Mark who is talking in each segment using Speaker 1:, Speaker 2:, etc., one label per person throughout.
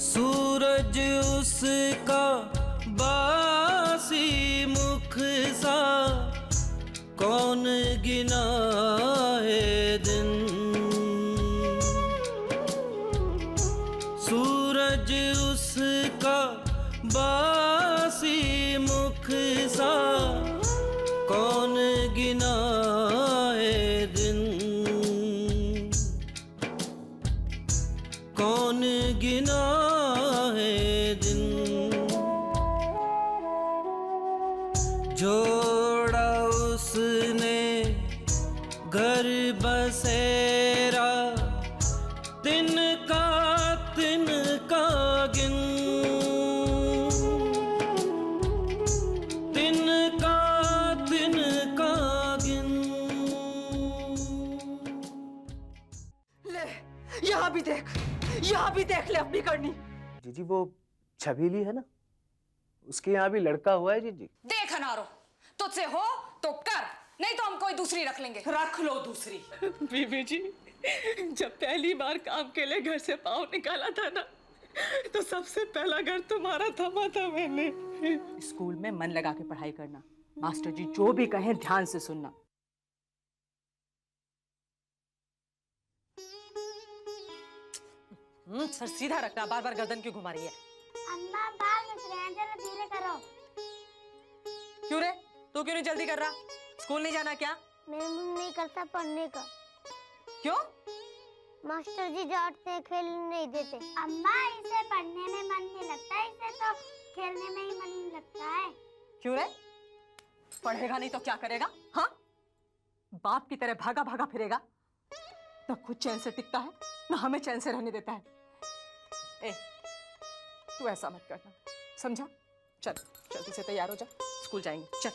Speaker 1: सूरज उसका बासी मुख सा, कौन गिनाए दिन। सूरज उसका बासी मुख सा, कौन गिनाए दिन। कौन गिनाए दिन। जोड़ा उसने घर बसेरा, तिनका तिनका गिन। तिनका तिनका गिन।
Speaker 2: ले, यहाँ भी देख, यहाँ भी देख ले अपनी करनी।
Speaker 3: जीजी वो छबीली है ना, उसके यहाँ भी लड़का हुआ है जीजी।
Speaker 4: देख अनारो, तुझसे हो तो कर, नहीं तो हम कोई दूसरी रख लेंगे।
Speaker 2: रख लो दूसरी।
Speaker 5: बीबी जी, जब पहली बार काम के लिए घर से पाँव निकाला था ना, तो सबसे पहला घर तुम्हारा थमा था मैंने।
Speaker 2: स्कूल में मन लगा के पढ़ाई करना, मास्टर जी जो भी कहें ध्यान से सुनना। सर सीधा रखना, बार बार गर्दन क्यों घुमा रही है?
Speaker 6: अम्मा बाल बच रहे हैं, जरा धीरे करो।
Speaker 2: क्यों रे, तू क्यों नहीं जल्दी कर रहा? स्कूल नहीं जाना क्या?
Speaker 6: मेरा मन नहीं करता पढ़ने का।
Speaker 2: क्यों?
Speaker 6: मास्टर जी डांटते हैं, खेलने नहीं देते। अम्मा इसे पढ़ने में मन नहीं लगता, इसे तो खेलने में ही मन लगता है।
Speaker 2: क्यों रे, पढ़ेगा नहीं तो क्या करेगा? हाँ, बाप की तरह भागा भागा फिरेगा, ना खुद चैन से टिकता है ना हमें चैन से रहने देता है। ए, तू ऐसा मत करना, समझा? चल जल्दी से तैयार हो जा, स्कूल जाएंगे, चल।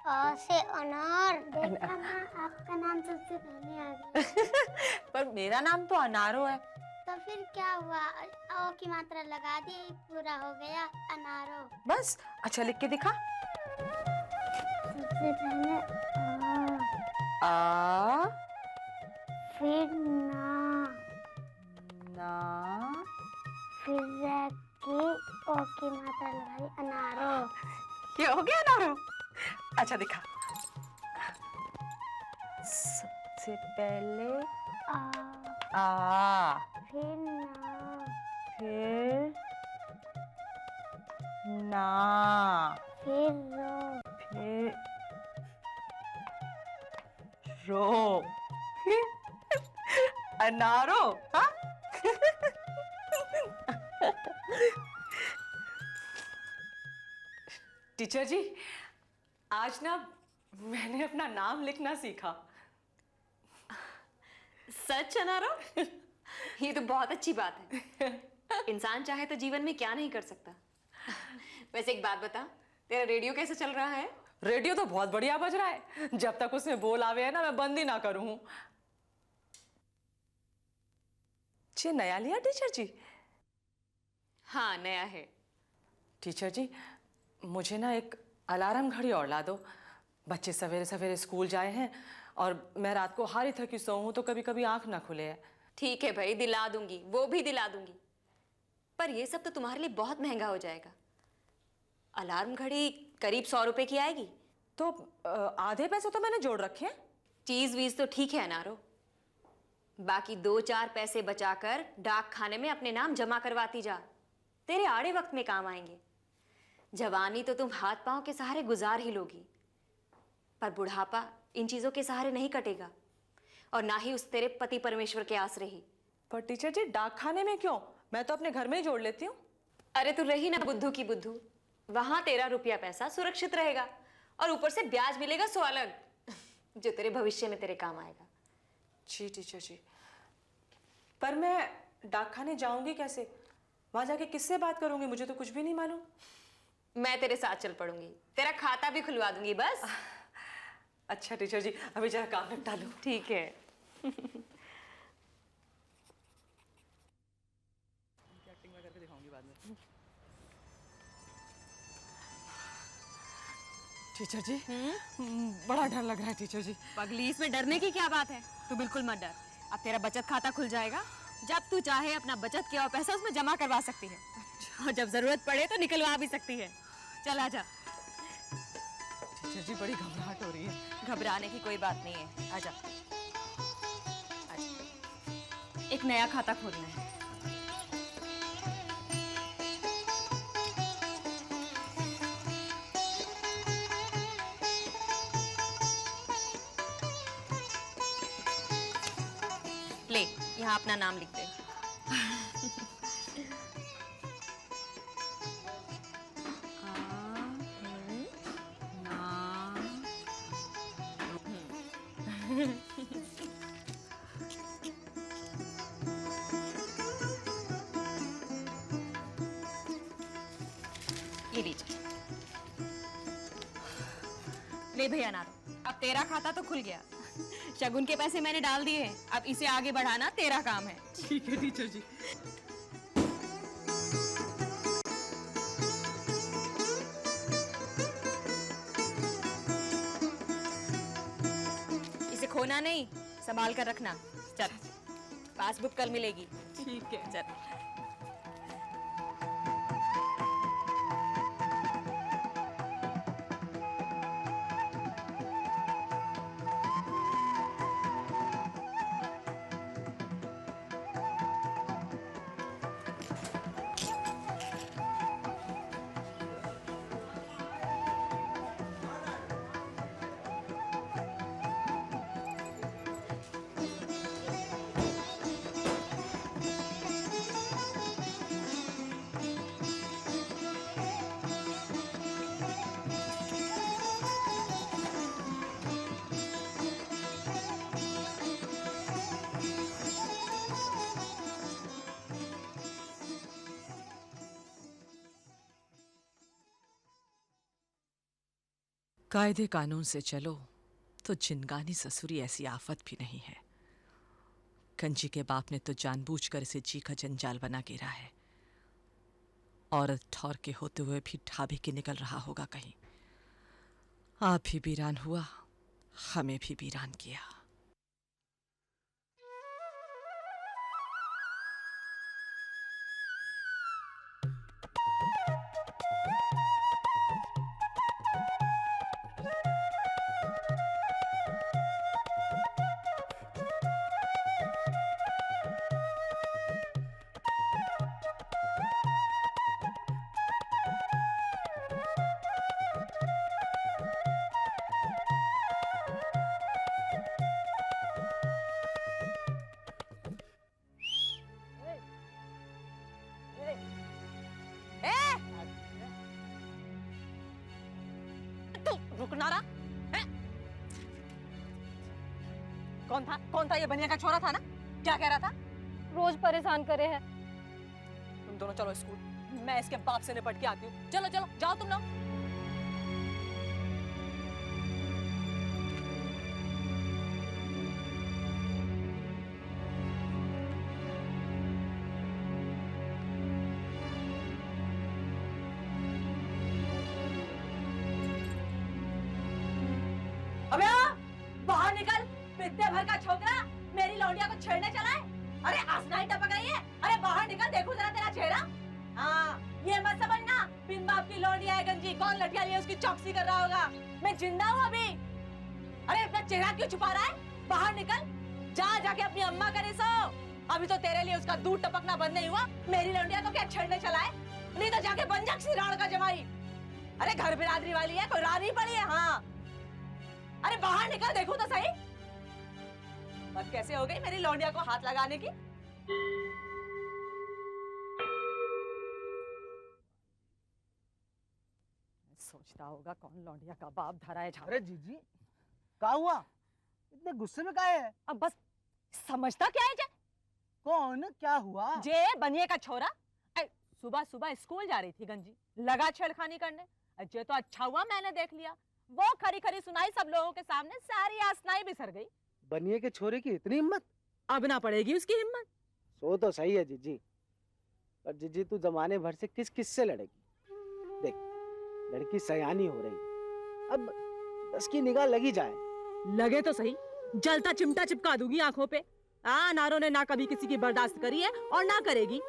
Speaker 6: आ से अनार। देखा माँ, आपका नाम सबसे पहले आ गया।
Speaker 2: पर मेरा नाम तो अनारो है।
Speaker 6: तो फिर क्या हुआ, ओ की मात्रा लगा दी, पूरा हो गया अनारो।
Speaker 2: बस, अच्छा लिख के दिखा।
Speaker 6: सबसे पहले
Speaker 2: आ,
Speaker 6: फिर ना,
Speaker 2: ना,
Speaker 6: फिर की ओ की मात्रा लगाई, अनारो।
Speaker 2: क्या हो गया अनारो? अच्छा दिखा। सबसे पहले आ,
Speaker 6: फिर ना,
Speaker 2: फिर ना,
Speaker 6: फिर रो,
Speaker 2: फिर रो, अनारो। हाँ? टीचर जी, आज ना मैंने अपना नाम लिखना सीखा।
Speaker 7: सच अनारो? ये तो बहुत अच्छी बात है। इंसान चाहे तो जीवन में क्या नहीं कर सकता। वैसे एक बात बता, तेरा रेडियो कैसे चल रहा है?
Speaker 2: रेडियो तो बहुत बढ़िया बज रहा है, जब तक उसमें बोल आवे है ना मैं बंद ही ना करूं। ये नया लिया टीचर जी?
Speaker 7: हाँ नया है।
Speaker 2: टीचर जी, मुझे ना एक अलार्म घड़ी और ला दो। बच्चे सवेरे सवेरे स्कूल जाए हैं और मैं रात को हारी थकी सो हूं तो कभी कभी आंख ना खुले है।
Speaker 7: ठीक है भाई, दिला दूंगी, वो भी दिला दूंगी। पर ये सब तो तुम्हारे लिए बहुत महंगा हो जाएगा। अलार्म घड़ी करीब 100 रुपए की आएगी।
Speaker 2: तो आधे पैसे तो मैंने जोड़ रखे हैं।
Speaker 7: चीज वीज तो ठीक है अनारो, बाकी 2-4 पैसे बचाकर डाक खाने में अपने नाम जमा करवाती जा, तेरे आड़े वक्त में काम आएंगे। जवानी तो तुम हाथ पांव के सहारे गुजार ही लोगी, पर बुढ़ापा इन चीजों के सहारे नहीं कटेगा, और ना ही उस तेरे पति परमेश्वर के आसरे ही।
Speaker 2: पर टीचर जी, डाक खाने में क्यों? मैं तो अपने घर में ही जोड़ लेती हूँ।
Speaker 7: अरे तू रही ना बुद्धू की बुद्धू, वहां तेरा रुपया पैसा सुरक्षित रहेगा और ऊपर से ब्याज मिलेगा सो अलग, जो तेरे भविष्य में तेरे काम आएगा।
Speaker 5: जी टीचर जी, पर मैं डाकखाने जाऊंगी कैसे? वहां जाके किससे बात करूंगी? मुझे तो कुछ भी नहीं मालूम।
Speaker 7: मैं तेरे साथ चल पड़ूंगी, तेरा खाता भी खुलवा दूंगी बस।
Speaker 5: अच्छा टीचर जी, अभी जरा काम निपटा लो।
Speaker 7: ठीक है।
Speaker 5: टीचर जी, बड़ा डर लग रहा है टीचर जी।
Speaker 7: पगली, इसमें डरने की क्या बात है? तू बिल्कुल मत डर। अब तेरा बचत खाता खुल जाएगा, जब तू चाहे अपना बचत किया हुआ पैसा उसमें जमा करवा सकती है, और जब जरूरत पड़े तो निकलवा भी सकती है। चल आजा।
Speaker 5: टीचर जी, बड़ी घबराहट हो रही है।
Speaker 7: घबराने की कोई बात नहीं है, आजा। एक नया खाता खोलना है। ले, यहाँ अपना नाम लिख दे। ये लीजिए। ले भैया नारो, अब तेरा खाता तो खुल गया। शगुन के पैसे मैंने डाल दिए, अब इसे आगे बढ़ाना तेरा काम है।
Speaker 5: ठीक है टीचर जी।
Speaker 7: इसे खोना नहीं, संभाल कर रखना। चल, पासबुक कल मिलेगी।
Speaker 5: ठीक है।
Speaker 7: चल।
Speaker 8: कायदे कानून से चलो तो जिनगानी ससुरी ऐसी आफत भी नहीं है। कंजी के बाप ने तो जानबूझकर इसे जी का जंजाल बना गिरा है। औरत ठौर के होते हुए भी ढाबे के निकल रहा होगा कहीं। आप भी वीरान हुआ, हमें भी वीरान किया।
Speaker 2: रुकना रहा है? कौन था ये बनिया का छोरा था ना? क्या कह रहा था?
Speaker 6: रोज परेशान करे है।
Speaker 2: तुम दोनों चलो स्कूल, मैं इसके बाप से निपट के आती हूँ। चलो चलो जाओ तुम लोग। अबे बाहर निकल, पित्ते भर का छोकरा मेरी लौंडिया को छेड़ने चला है। अरे आसनाई टपक रही है। अरे बाहर निकल, देखो जरा तेरा चेहरा। हाँ, ये मत समझना बिन बाप की लौंडिया है गंजी। कौन लठिया लिए उसकी चौकसी कर रहा होगा? मैं जिंदा हूँ अभी। अरे अपना चेहरा क्यों छुपा रहा है? बाहर निकल, जाके अपनी अम्मा करे सो। अभी तो तेरे लिए उसका दूध टपकना बंद नहीं हुआ, मेरी लौंडिया को क्या छेड़ने चला है? नहीं तो जाके बन जा किसी राण का जमाई। अरे घर बिरादरी वाली है, कोई रानी पड़ी है? हाँ, अरे बाहर निकल, देखो तो सही। बस कैसे हो गई मेरी लौंडिया को हाथ लगाने की? सोचता पता होगा कौन लौंडिया का बाप धरा है।
Speaker 3: अरे जीजी क्या हुआ, इतने गुस्से में काहे है?
Speaker 2: अब बस समझता क्या है जे?
Speaker 3: कौन, क्या हुआ?
Speaker 2: जे बनिए का छोरा सुबह सुबह स्कूल जा रही थी गंजी, लगा छेड़खानी करने। जे तो अच्छा हुआ मैंने देख लिया, वो खरी खरी सुनाई सब लोगों के सामने, सारी आसनाई बिसर गई।
Speaker 3: बनिए के छोरे की इतनी हिम्मत?
Speaker 2: अब ना पड़ेगी उसकी हिम्मत।
Speaker 3: सो तो सही है जीजी, पर जीजी तू जमाने भर से किस किस से लड़ेगी? देख लड़की सयानी हो रही, अब बस की निगाह लगी जाए।
Speaker 2: लगे तो सही, जलता चिमटा चिपका दूंगी आंखों पे। नारों ने ना कभी किसी की बर्दाश्त करी है और ना करेगी।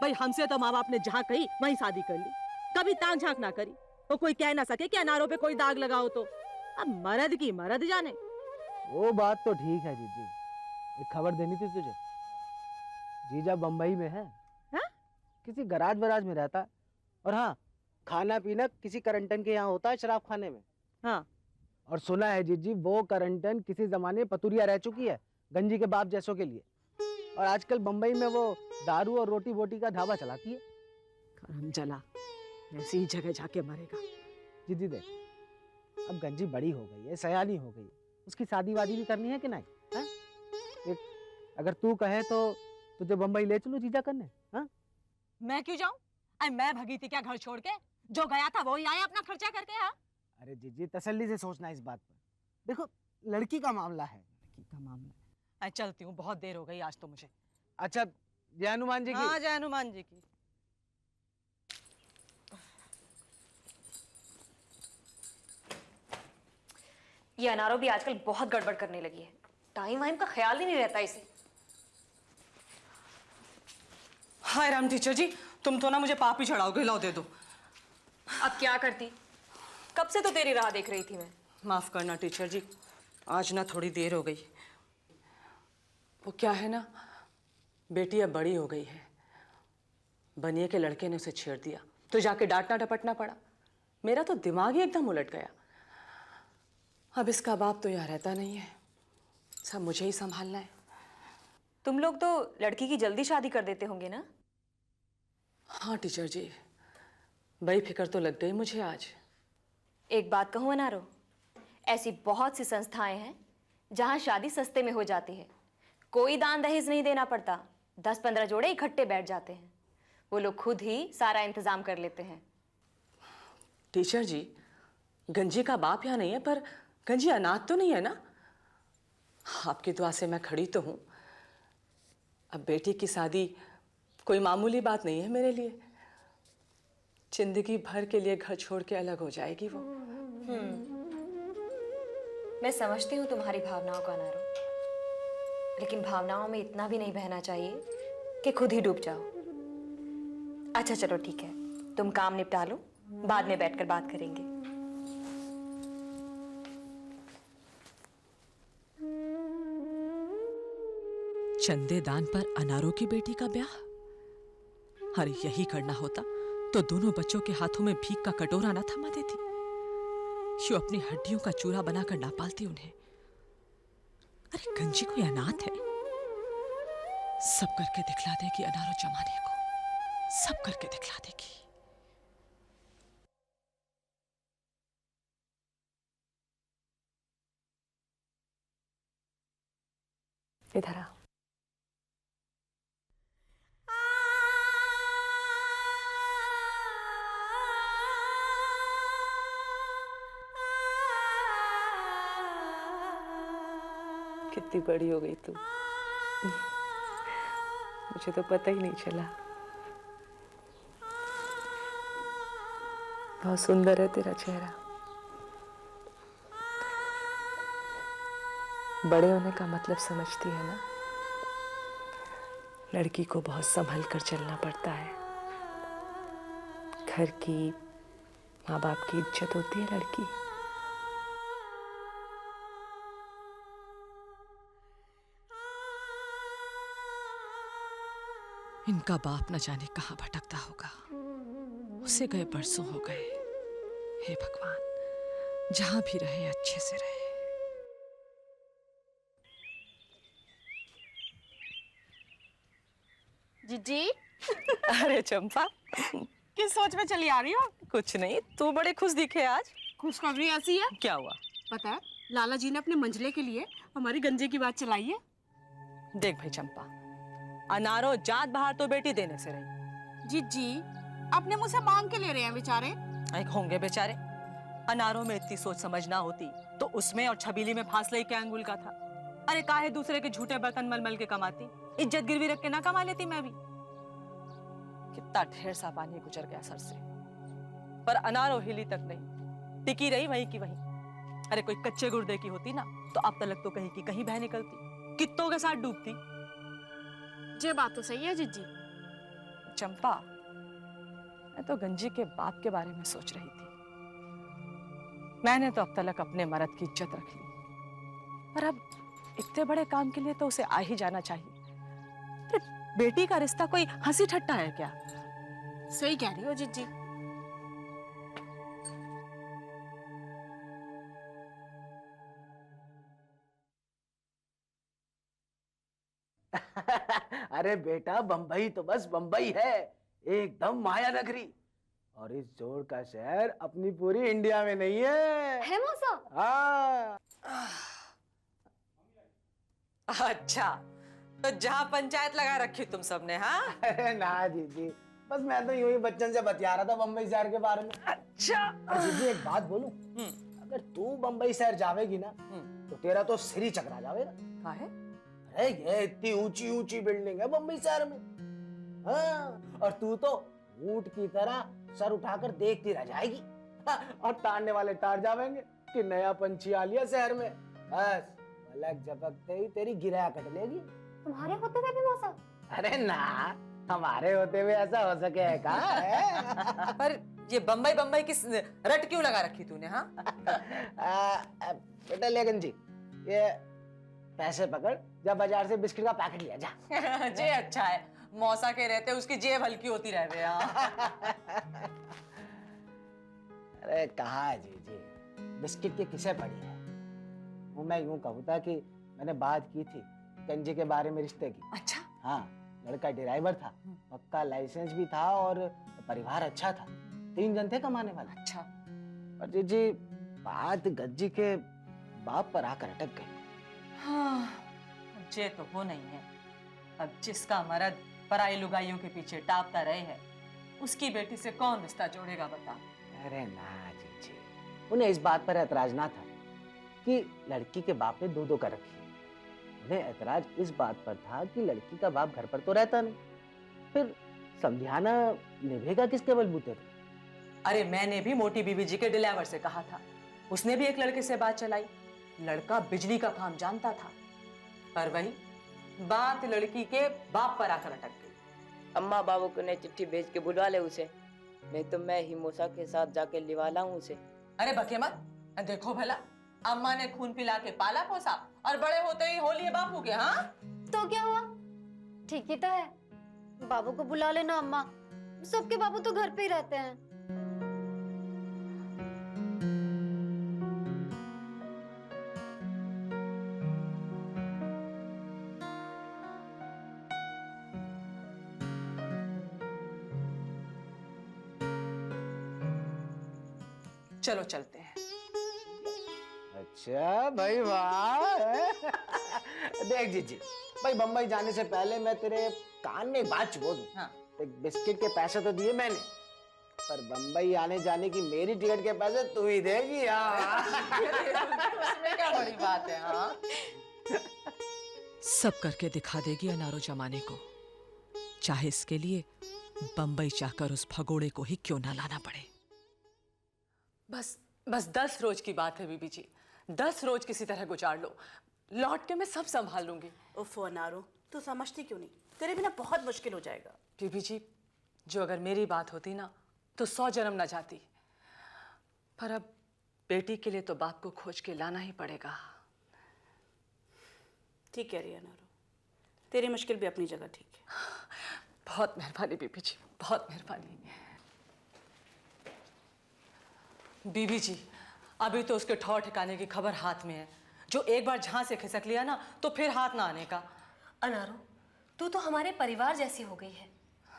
Speaker 2: भाई हमसे तो माँ बाप ने जहाँ कही वहीं शादी कर ली, कभी ताक झांक ना करी, तो कोई कह ना सके कि अनारों पे कोई दाग लगाओ। तो अब मर्द की मर्द जाने।
Speaker 3: वो बात तो ठीक है जीजी, एक खबर देनी थी तुझे। जीजा बम्बई में है, किसी गराज वराज में रहता है, और हाँ खाना पीना किसी करंटन के यहाँ होता है, शराब खाने में।
Speaker 2: हाँ
Speaker 3: और सुना है जीजी वो करंटन किसी जमाने पतुरिया रह चुकी है गंजी के बाप जैसों के लिए, और आजकल बम्बई में वो दारू और रोटी बोटी का ढाबा चलाती है।
Speaker 2: करम जला, ऐसी ही जगह जाके मरेगा।
Speaker 3: जीजी देख, अब गंजी बड़ी हो गई है, सयानी हो गई है, उसकी शादी वादी भी करनी है कि नहीं? है? देख, अगर तू कहे तो तुझे बम्बई ले चलो जीजा करने। हाँ
Speaker 2: मैं क्यों जाऊं? मैं भगी थी क्या घर छोड़ के? जो गया था वो ही आया अपना खर्चा करके। हाँ
Speaker 3: अरे जीजी तसल्ली से सोचना इस बात पर, देखो लड़की का मामला है।
Speaker 2: लड़की का मामला है। चलती हूँ, बहुत देर हो गई आज तो मुझे।
Speaker 3: अच्छा जय हनुमान जी की।
Speaker 2: हाँ जय हनुमान जी की।
Speaker 7: ये अनारो भी आजकल बहुत गड़बड़ करने लगी है, टाइम वाइम का ख्याल ही नहीं रहता इसे।
Speaker 2: हाय राम टीचर जी, तुम तो ना मुझे पाप ही चढ़ाओगे, लाओ दे दो।
Speaker 7: अब क्या करती, कब से तो तेरी राह देख रही थी मैं।
Speaker 2: माफ करना टीचर जी, आज ना थोड़ी देर हो गई। वो क्या है ना, बेटी अब बड़ी हो गई है, बनिए के लड़के ने उसे छेड़ दिया तो जाके डांटना डपटना पड़ा। मेरा तो दिमाग ही एकदम उलट गया। अब इसका बाप तो यहाँ रहता नहीं है, सब मुझे ही संभालना है।
Speaker 7: तुम लोग तो लड़की की जल्दी शादी कर देते होंगे ना?
Speaker 2: हाँ टीचर जी, बड़ी फिक्र तो लग गई मुझे आज।
Speaker 7: एक बात कहूँ अनारो, ऐसी बहुत सी संस्थाएं हैं जहां शादी सस्ते में हो जाती है, कोई दान दहेज नहीं देना पड़ता, 10-15 जोड़े इकट्ठे बैठ जाते हैं, वो लोग खुद ही सारा इंतजाम कर लेते हैं।
Speaker 2: टीचर जी, गंजी का बाप यहाँ नहीं है, पर गंजी अनाथ तो नहीं है ना? आपकी दुआ से मैं खड़ी तो हूँ। अब बेटी की शादी कोई मामूली बात नहीं है मेरे लिए, जिंदगी भर के लिए घर छोड़ के अलग हो जाएगी वो।
Speaker 7: मैं समझती हूँ तुम्हारी भावनाओं का अनारो, लेकिन भावनाओं में इतना भी नहीं बहना चाहिए कि खुद ही डूब जाओ। अच्छा चलो ठीक है, तुम काम निपटा लो, बाद में बैठकर बात करेंगे।
Speaker 8: चंदेदान पर अनारों की बेटी का ब्याह? अरे यही करना होता तो दोनों बच्चों के हाथों में भीख का कटोरा न थमा देती, जो अपनी हड्डियों का चूरा बनाकर ना पालती उन्हें। अरे गंजी कोई अनाथ है? सब करके दिखला देगी अनारो जमाने को, सब करके दिखला देगी।
Speaker 7: इधर आ।
Speaker 2: कितनी बड़ी हो गई तू, मुझे तो पता ही नहीं चला। बहुत सुंदर है तेरा चेहरा। बड़े होने का मतलब समझती है ना? लड़की को बहुत संभल कर चलना पड़ता है। घर की, माँ बाप की इज्जत होती है लड़की।
Speaker 8: इनका बाप न जाने कहाँ भटकता होगा, उसे गए बरसों हो गए। हे भगवान, जहां भी रहे अच्छे से रहे।
Speaker 2: जीजी। अरे चंपा, किस सोच में चली आ रही हो?
Speaker 8: कुछ नहीं, तू बड़े खुश दिखे आज।
Speaker 2: खुशखबरी ऐसी है,
Speaker 8: क्या हुआ?
Speaker 2: पता है लाला जी ने अपने मंझले के लिए हमारी गंजे की बात चलाई है।
Speaker 8: देख भाई चंपा, अनारो जात बाहर तो बेटी देने से रही।
Speaker 2: जीजी अपने मुंह से मांग के ले रहे हैं बेचारे।
Speaker 8: एक होंगे बेचारे। अनारों में इतनी सोच समझ ना होती तो उसमें और छबीली में फासला ही क्या अंगुल का था। अरे काहे दूसरे के झूठे बर्तन मल मल के कमाती, इज्जत गिरवी रख के ना कमा लेती मैं भी। कितना ढेर सा पानी गुजर गया सर से, पर अनारो हिली तक नहीं, टिकी रही वहीं की वहीं। अरे कोई कच्चे गुर्दे की होती ना तो अब तक तो कहीं की कहीं बह निकलती, कित्तों के साथ डूबती।
Speaker 2: ये बात तो सही है जीजी।
Speaker 8: चंपा, मैं तो गंजी के बाप के बारे में सोच रही थी। मैंने तो अब तक अपने मर्द की इज्जत रख ली, पर अब इतने बड़े काम के लिए तो उसे आ ही जाना चाहिए। अरे बेटी का रिश्ता कोई हंसी ठट्टा है क्या?
Speaker 2: सही कह रही हो जीजी।
Speaker 3: अरे बेटा, बंबई तो बस बंबई है, एकदम माया नगरी। और इस जोड़ का शहर अपनी पूरी इंडिया में नहीं है
Speaker 4: मौसा?
Speaker 3: हाँ।
Speaker 8: अच्छा, तो जहाँ पंचायत लगा रखी तुम सबने? हाँ
Speaker 3: अरे ना जीजी, बस मैं तो यूं ही बच्चन से बतिया रहा था बंबई शहर के बारे में।
Speaker 8: अच्छा।
Speaker 3: और जीजी एक बात बोलूं, अगर तू बंबई शहर जावेगी ना तो तेरा तो सिर ही चकरा जावेगा।
Speaker 8: क्या है?
Speaker 3: अरे ये इतनी ऊंची ऊंची बिल्डिंग है बंबई शहर में। हाँ, और तू तो ऊंट की तरह सर उठाकर देखती रह जाएगी। हाँ, और ताड़ने वाले ताड़ जावेंगे कि नया पंछी आ लिया शहर में। बस पलक झपकते ही तेरी गिरा कट लेगी।
Speaker 6: तुम्हारे होते हुए भी मौसा?
Speaker 3: अरे ना, हमारे होते हुए ऐसा हो सके है कहाँ है?
Speaker 8: पर ये बंबई बंबई की रट क्यों लगा रखी तूने? हाँ
Speaker 3: बेटा लेकिन जी, ये पैसे पकड़, जा बाजार से बिस्किट का पैकेट लिया जा।
Speaker 8: जे अच्छा है, मौसा के रहते उसकी जेब हल्की होती रहे।
Speaker 3: अरे कहाँ जी जी, बिस्किट की किसे पड़ी है? वो मैं यूं कहूँ था कि मैंने बात की थी कंजी के बारे में रिश्ते की।
Speaker 8: अच्छा।
Speaker 3: हाँ, लड़का ड्राइवर था, पक्का लाइसेंस भी था और परिवार अच्छा था, 3 जन थे कमाने वाले।
Speaker 8: अच्छा।
Speaker 3: और जी जी बात गज्जी के बाप पर आकर अटक गई।
Speaker 8: हाँ, जे तो वो नहीं है। अब जिसका मर्द पराई लुगाइयों के पीछे टापता रहे है, उसकी बेटी से कौन रिश्ता जोड़ेगा बता?
Speaker 3: अरे ना जी जी, उन्हें इस बात पर ऐतराज ना था कि लड़की के बाप ने 2-2 कर रखी है। उन्हें ऐतराज इस बात पर था कि लड़की का बाप घर पर तो रहता नहीं, फिर समझाना निभेगा किसके बलबूते पे?
Speaker 8: अरे मैंने भी मोटी बीबी जी के डिलीवर से कहा था, उसने भी एक लड़के से बात चलाई। लड़का बिजली का काम जानता था, पर वही बात लड़की के बाप पर आकर अटक गई।
Speaker 9: अम्मा बाबू को ने चिट्ठी भेज के बुलवा ले उसे, नहीं तो मैं ही मूसा के साथ जाके लिवा लाऊं उसे।
Speaker 8: अरे बके मत, देखो भला, अम्मा ने खून पिला के पाला पोसा और बड़े होते ही हो लिए बापू के। हाँ
Speaker 6: तो क्या हुआ, ठीक ही तो है। बाबू को बुला लेना अम्मा, सबके बाबू तो घर पे ही रहते हैं।
Speaker 8: चलो चलते हैं।
Speaker 3: अच्छा भाई वाह। देख जीजी, भाई बम्बई जाने से पहले मैं तेरे कान में एक बात चुबो दूं।
Speaker 8: हाँ।
Speaker 3: देख, बिस्किट के पैसे तो दिए मैंने, पर बम्बई आने जाने की मेरी टिकट के पैसे तू ही देगी।
Speaker 8: उसमें क्या बड़ी बात है? हाँ, सब करके दिखा देगी अनारो जमाने को, चाहे इसके लिए बम्बई जाकर उस भगोड़े को ही क्यों ना लाना पड़े। बस 10 रोज की बात है बीबी जी, 10 रोज किसी तरह गुजार लो, लौट के मैं सब संभाल लूंगी।
Speaker 5: उफ़ अनारो, तू समझती क्यों नहीं? तेरे बिना बहुत मुश्किल हो जाएगा।
Speaker 8: बीबी जी, जो अगर मेरी बात होती ना तो 100 जन्म न जाती, पर अब बेटी के लिए तो बाप को खोज के लाना ही पड़ेगा।
Speaker 5: ठीक कह रही है अनारो, तेरी मुश्किल भी अपनी जगह ठीक है।
Speaker 8: बहुत मेहरबानी बीबी जी, बहुत मेहरबानी। बीबी जी, अभी तो उसके ठौर ठिकाने की खबर हाथ में है, जो एक बार जहां से खिसक लिया ना तो फिर हाथ ना आने का।
Speaker 7: अनारो, तू तो हमारे परिवार जैसी हो गई है।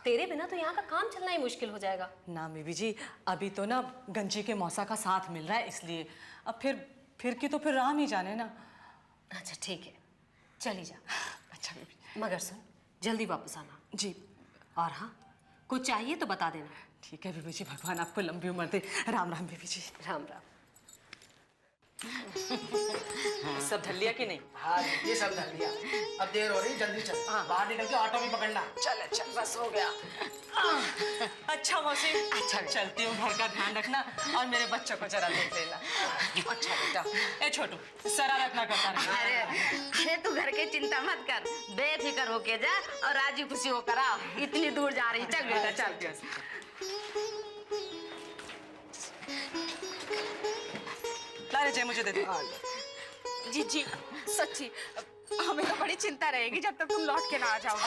Speaker 7: तेरे बिना तो यहाँ का काम चलना ही मुश्किल हो जाएगा।
Speaker 2: ना बीबी जी, अभी तो ना गंजी के मौसा का साथ मिल रहा है, इसलिए अब फिर की तो फिर राम ही जाने ना।
Speaker 7: अच्छा ठीक है, चली जा।
Speaker 2: अच्छा बीबी।
Speaker 7: मगर सुन, जल्दी वापस आना।
Speaker 2: जी।
Speaker 7: और हाँ, कुछ चाहिए तो बता देना।
Speaker 2: ठीक है बीबी जी, भगवान आपको लंबी उम्र दे। राम राम बीबी जी।
Speaker 7: राम राम।
Speaker 2: सब धर लिया कि नहीं?
Speaker 3: हाँ ये सब धर लिया। अब देर हो रही, जल्दी चल। बाहर निकल के ऑटो भी पकड़ना।
Speaker 2: चल चल, बस हो गया। अच्छा मौसी, अच्छा चलती हूँ, घर का ध्यान रखना और मेरे बच्चों को जरा देख लेना। अच्छा बेटा। ए छोटू, शरारत ना करता रहना।
Speaker 10: अरे तू घर की चिंता मत कर, बेफिक्र होके जा और राजी खुशी होकर आ। इतनी दूर जा रही, चल बेटा चल।
Speaker 2: ला रे जय, मुझे दे दे।
Speaker 10: जी सच्ची हमें तो बड़ी चिंता रहेगी जब तक तुम लौट के ना आ जाओ।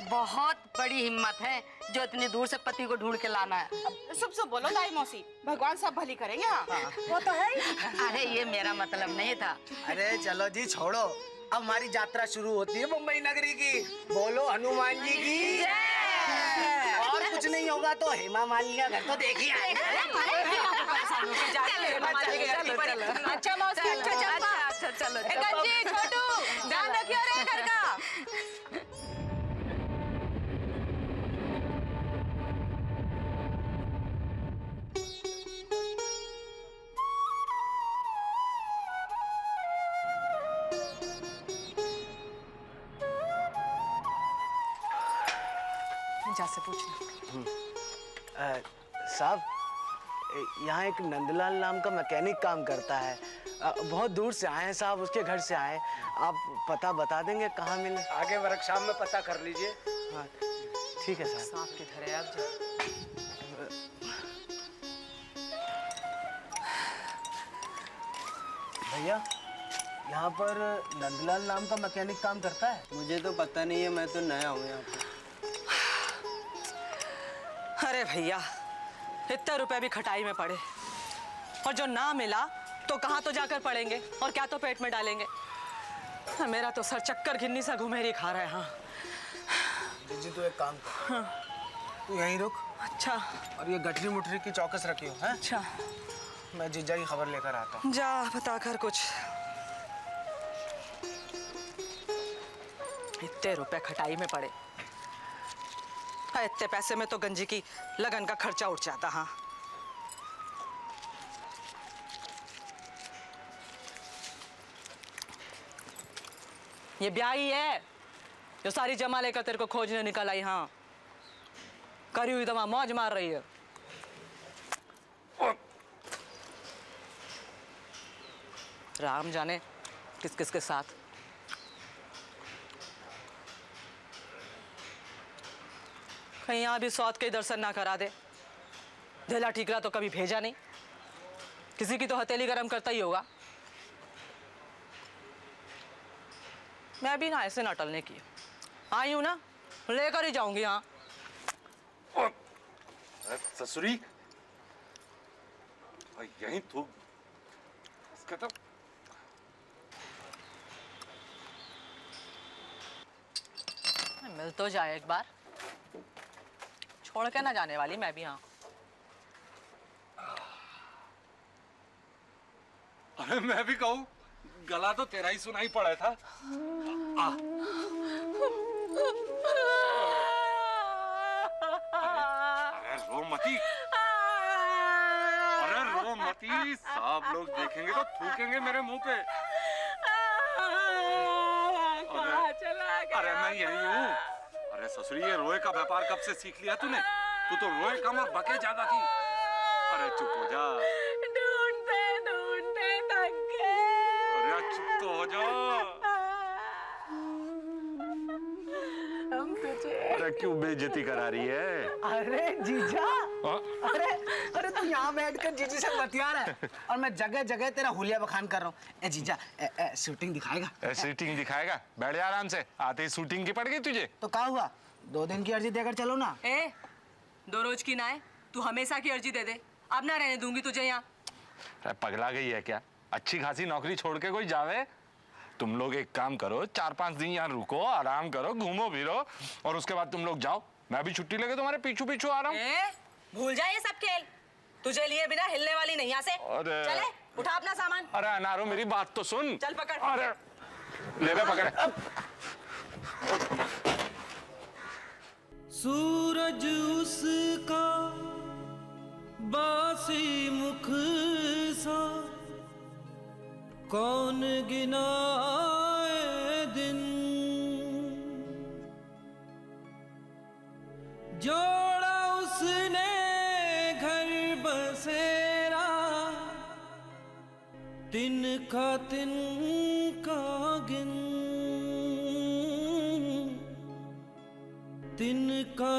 Speaker 10: बहुत बड़ी हिम्मत है जो इतनी दूर से पति को ढूंढ के लाना है।
Speaker 5: सब बोलो दाई मौसी, भगवान सब भली करेंगे। हाँ
Speaker 10: वो तो है ही। अरे ये मेरा मतलब नहीं था।
Speaker 3: अरे चलो जी छोड़ो, अब हमारी यात्रा शुरू होती है मुंबई नगरी की। बोलो हनुमान जी की। और कुछ नहीं होगा तो हेमा मालिनी का घर तो देखिए।
Speaker 2: अच्छा मौसी,
Speaker 10: अच्छा चलो।
Speaker 2: गंजी, छोटू, ध्यान रखियो रे घर का। जा से पूछना।
Speaker 3: साहब, यहाँ एक नंदलाल नाम का मैकेनिक काम करता है। बहुत दूर से आए हैं साहब, उसके घर से आए। आप पता बता देंगे कहाँ मिले? आगे वर्कशॉप में पता कर लीजिए। हाँ ठीक है साहब।
Speaker 2: सांप के घर है आप जो।
Speaker 3: भैया, यहाँ पर नंदलाल नाम का मैकेनिक काम करता है?
Speaker 1: मुझे तो पता नहीं है, मैं तो नया हूँ यहाँ पे।
Speaker 2: अरे भैया, इतने रुपए भी खटाई में पड़े और जो ना मिला तो कहाँ तो जाकर पड़ेंगे और क्या तो पेट में डालेंगे। मेरा तो सर चक्कर घिन्नी सा घुमेरी खा रहा है। हाँ
Speaker 3: जी तू एक काम कर। हाँ। तू यहीं रुक।
Speaker 2: अच्छा।
Speaker 3: और ये गठरी मुठरी की चौकस रखियो। है?
Speaker 2: अच्छा।
Speaker 3: मैं जीजा की खबर लेकर आता हूँ।
Speaker 2: जा बता कर कुछ। इतने रुपए खटाई में पड़े, इतने पैसे में तो गंजी की लगन का खर्चा उठ जाता। हाँ ये ब्याही है जो सारी जमा लेकर तेरे को खोजने निकल आई। हाँ करी हुई दमा मौज मार रही है। राम जाने किस किस के साथ। कहीं यहाँ भी सौत के दर्शन ना करा दे। ढेला ठीकरा तो कभी भेजा नहीं, किसी की तो हथेली गरम करता ही होगा। मैं भी ना ऐसे ना टलने की आई हूं ना, लेकर ही जाऊंगी। हाँ
Speaker 11: ससुरी यहीं थूक इसका तो।
Speaker 2: मिल तो जाए एक बार, छोड़ के ना जाने वाली मैं भी। हाँ
Speaker 11: अरे मैं भी कहूँ, गला तो तेरा ही सुनाई पड़ा था। अरे रो मती, अरे रो मती, सब लोग देखेंगे तो थूकेंगे मेरे मुंह पे। अरे मैं यही हूँ। अरे ससुरी, ये रोए का व्यापार कब से सीख लिया तूने? तू तो रोए कम और बके ज्यादा थी। अरे चुप हो जा।
Speaker 5: ढूंढते थक गए।
Speaker 11: अरे चुप तो हो जा।
Speaker 5: हम तुझे।
Speaker 11: अरे क्यों बेइज्जती करा रही है?
Speaker 3: अरे जीजा, अरे तू यहाँ बैठकर जीजी से बतिया रहा है और मैं जगह जगह तेरा हुलिया बखान कर रहा हूँ। ए जीजा, शूटिंग दिखाएगा?
Speaker 11: शूटिंग दिखाएगा? बैठ जा आराम से। आते ही शूटिंग की पड़ गई तुझे?
Speaker 3: तो क्या हुआ, 2 दिन की अर्जी देकर चलो ना।
Speaker 2: 2 रोज की ना है, तू हमेशा की अर्जी दे दे। अब ना रहने दूंगी तुझे यहाँ।
Speaker 11: अरे पगला गई है क्या? अच्छी खासी नौकरी छोड़ के कोई जावे? तुम लोग एक काम करो, 4-5 दिन यहाँ रुको, आराम करो, घूमो फिरो और उसके बाद तुम लोग जाओ। मैं भी छुट्टी लेके तुम्हारे पीछू पीछू आ रहा हूँ।
Speaker 2: भूल जाए ये सब खेल, तुझे लिए बिना हिलने वाली नहीं यहाँ से।
Speaker 11: अरे
Speaker 2: चले, उठा अपना सामान।
Speaker 11: अरे अनारो मेरी बात तो सुन।
Speaker 2: चल पकड़।
Speaker 11: अरे ले बे पकड़।
Speaker 1: सूरज उसका बासी मुख सा, कौन गिनाए दिन, जोड़ा उसने घर बसेरा, तिनका गिन, तिनका